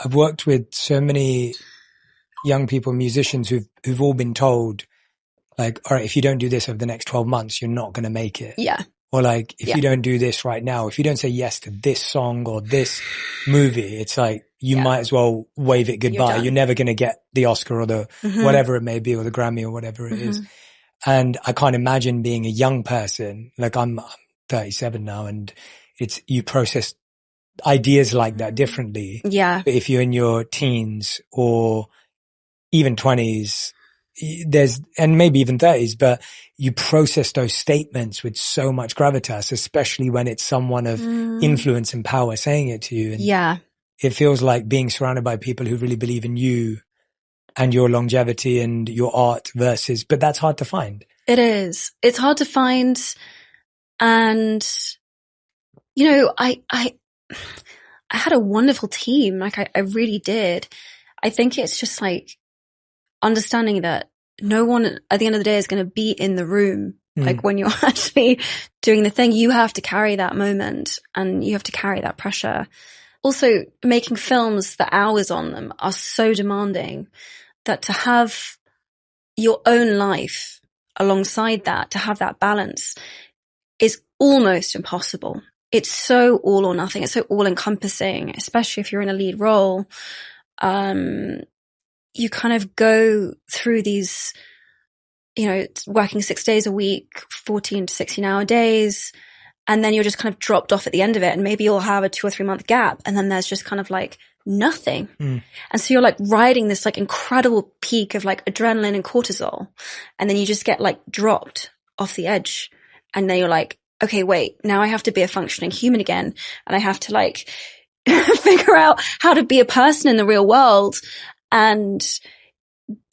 I've worked with so many young people, musicians who've all been told, like, all right, if you don't do this over the next 12 months, you're not going to make it. Yeah. Or like, if you don't do this right now, if you don't say yes to this song or this movie, it's like, you might as well wave it goodbye. You're never going to get the Oscar or the whatever it may be, or the Grammy or whatever it is. And I can't imagine being a young person. Like I'm 37 now, and you process ideas like that differently. Yeah. But if you're in your teens or even 20s, and maybe even 30s, but you process those statements with so much gravitas, especially when it's someone of influence and power saying it to you. And it feels like being surrounded by people who really believe in you and your longevity and your art but that's hard to find. It is. It's hard to find. And, you know, I had a wonderful team. Like I really did. I think it's just like understanding that no one at the end of the day is going to be in the room. Like when you're actually doing the thing, you have to carry that moment and you have to carry that pressure. Also, making films, the hours on them are so demanding that to have your own life alongside that, to have that balance is almost impossible. It's so all or nothing. It's so all encompassing, especially if you're in a lead role. You kind of go through these, you know, working 6 days a week, 14 to 16 hour days. And then you're just kind of dropped off at the end of it. And maybe you'll have a 2 or 3 month gap. And then there's just kind of like nothing. And so you're like riding this like incredible peak of like adrenaline and cortisol. And then you just get like dropped off the edge. And then you're like, okay, wait, now I have to be a functioning human again. And I have to like figure out how to be a person in the real world. And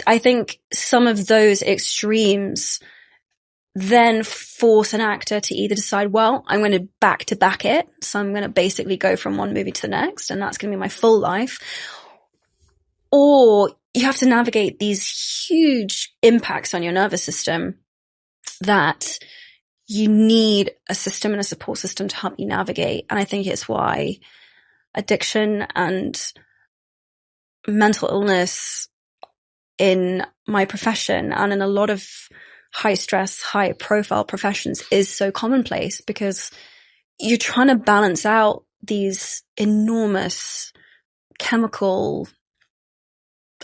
I think some of those extremes then force an actor to either decide, well, I'm going to back it. So I'm going to basically go from one movie to the next, and that's going to be my full life. Or you have to navigate these huge impacts on your nervous system that you need a system and a support system to help you navigate. And I think it's why addiction and mental illness in my profession and in a lot of high stress, high profile professions is so commonplace, because you're trying to balance out these enormous chemical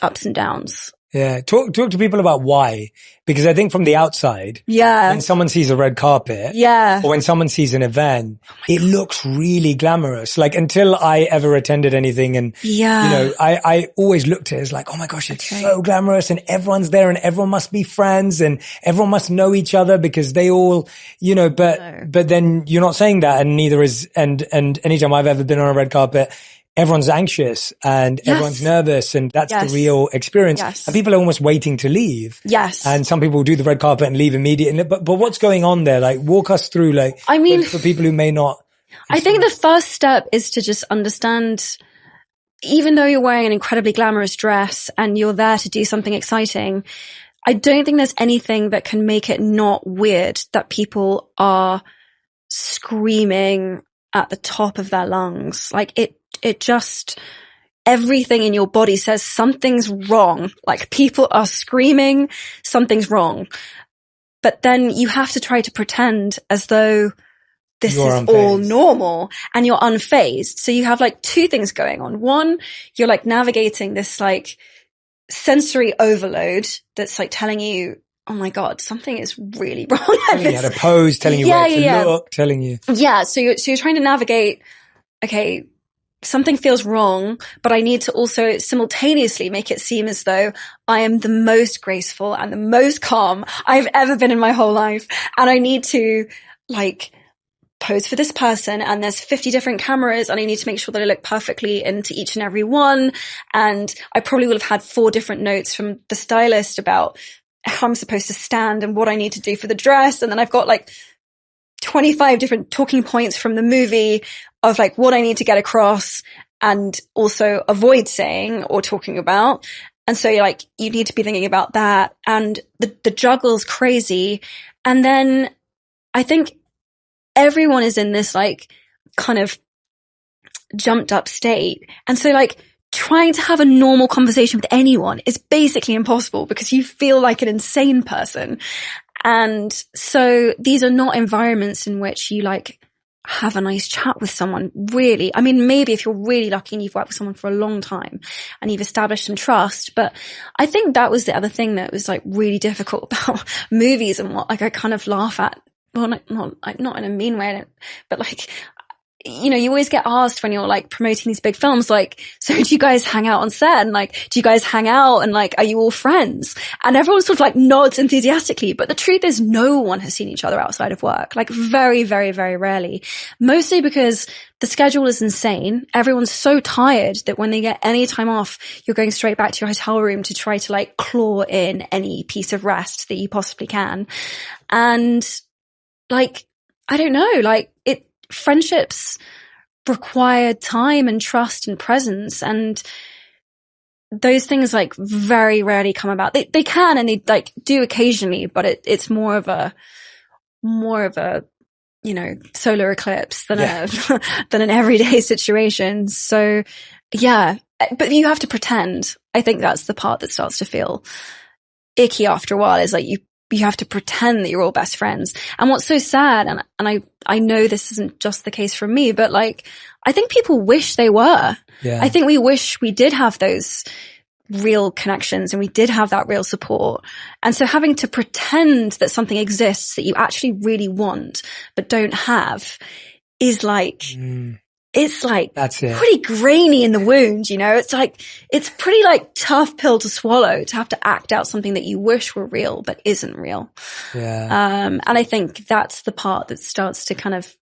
ups and downs. Yeah. Talk to people about why, because I think from the outside, when someone sees a red carpet, or when someone sees an event, it looks really glamorous. Like until I ever attended anything, and you know, I always looked at it as like, oh my gosh, it's so glamorous, and everyone's there, and everyone must be friends, and everyone must know each other because they all, you know. But then you're not saying that, and neither is. And anytime I've ever been on a red carpet, everyone's anxious and everyone's nervous, and that's the real experience. And people are almost waiting to leave. And some people do the red carpet and leave immediately. But what's going on there? Like, walk us through, like, I mean, for people who may not. I think the first step is to just understand, even though you're wearing an incredibly glamorous dress and you're there to do something exciting, I don't think there's anything that can make it not weird that people are screaming at the top of their lungs. Like it just, everything in your body says something's wrong. Like people are screaming, something's wrong. But then you have to try to pretend as though this is all normal and you're unfazed. So you have like two things going on. One, you're like navigating this like sensory overload that's like telling you, oh my God, something is really wrong. Telling you how to pose, telling you where to look, telling you. Yeah. So you're trying to navigate, okay, something feels wrong, but I need to also simultaneously make it seem as though I am the most graceful and the most calm I've ever been in my whole life. And I need to like pose for this person, and there's 50 different cameras, and I need to make sure that I look perfectly into each and every one. And I probably will have had 4 different notes from the stylist about how I'm supposed to stand and what I need to do for the dress. And then I've got like 25 different talking points from the movie of like what I need to get across and also avoid saying or talking about. And so you're like, you need to be thinking about that. And the juggle's crazy. And then I think everyone is in this like kind of jumped up state. And so like trying to have a normal conversation with anyone is basically impossible because you feel like an insane person. And so these are not environments in which you like have a nice chat with someone, really. I mean, maybe if you're really lucky and you've worked with someone for a long time and you've established some trust. But I think that was the other thing that was like really difficult about movies and what like I kind of laugh at. Well, not in a mean way, but like, you know, you always get asked when you're like promoting these big films, like, so do you guys hang out on set? And like, do you guys hang out? And like, are you all friends? And everyone sort of like nods enthusiastically. But the truth is no one has seen each other outside of work. Like very, very, very rarely. Mostly because the schedule is insane. Everyone's so tired that when they get any time off, you're going straight back to your hotel room to try to like claw in any piece of rest that you possibly can. And like, I don't know, like friendships require time and trust and presence, and those things like very rarely come about. They can, and they like do occasionally, but it's more of a, you know, solar eclipse than than an everyday situation. So yeah, but you have to pretend. I think that's the part that starts to feel icky after a while, is like you have to pretend that you're all best friends. And what's so sad, and I know this isn't just the case for me, but like, I think people wish they were. Yeah. I think we wish we did have those real connections and we did have that real support. And so having to pretend that something exists that you actually really want, but don't have is like, it's like that's it. Pretty grainy in the wound, you know? It's like, it's pretty like tough pill to swallow to have to act out something that you wish were real, but isn't real. Yeah. And I think that's the part that starts to kind of,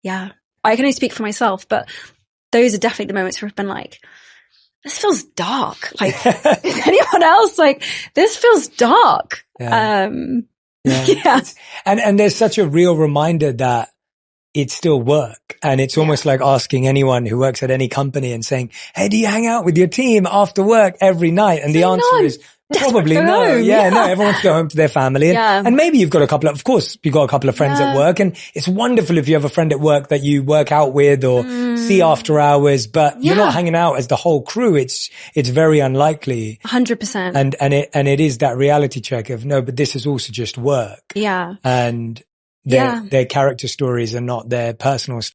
yeah, I can only speak for myself, but those are definitely the moments where I've been like, this feels dark. Like, is anyone else like, this feels dark. Yeah. Yeah. And there's such a real reminder that it's still work. And it's almost like asking anyone who works at any company and saying, hey, do you hang out with your team after work every night? And the answer is probably no. Yeah, no, everyone wants to go home to their family. And maybe you've got a couple of friends at work. And it's wonderful if you have a friend at work that you work out with or see after hours, but you're not hanging out as the whole crew. It's very unlikely. 100%. And it is that reality check of no, but this is also just work. Yeah. And their character stories are not their personal stories.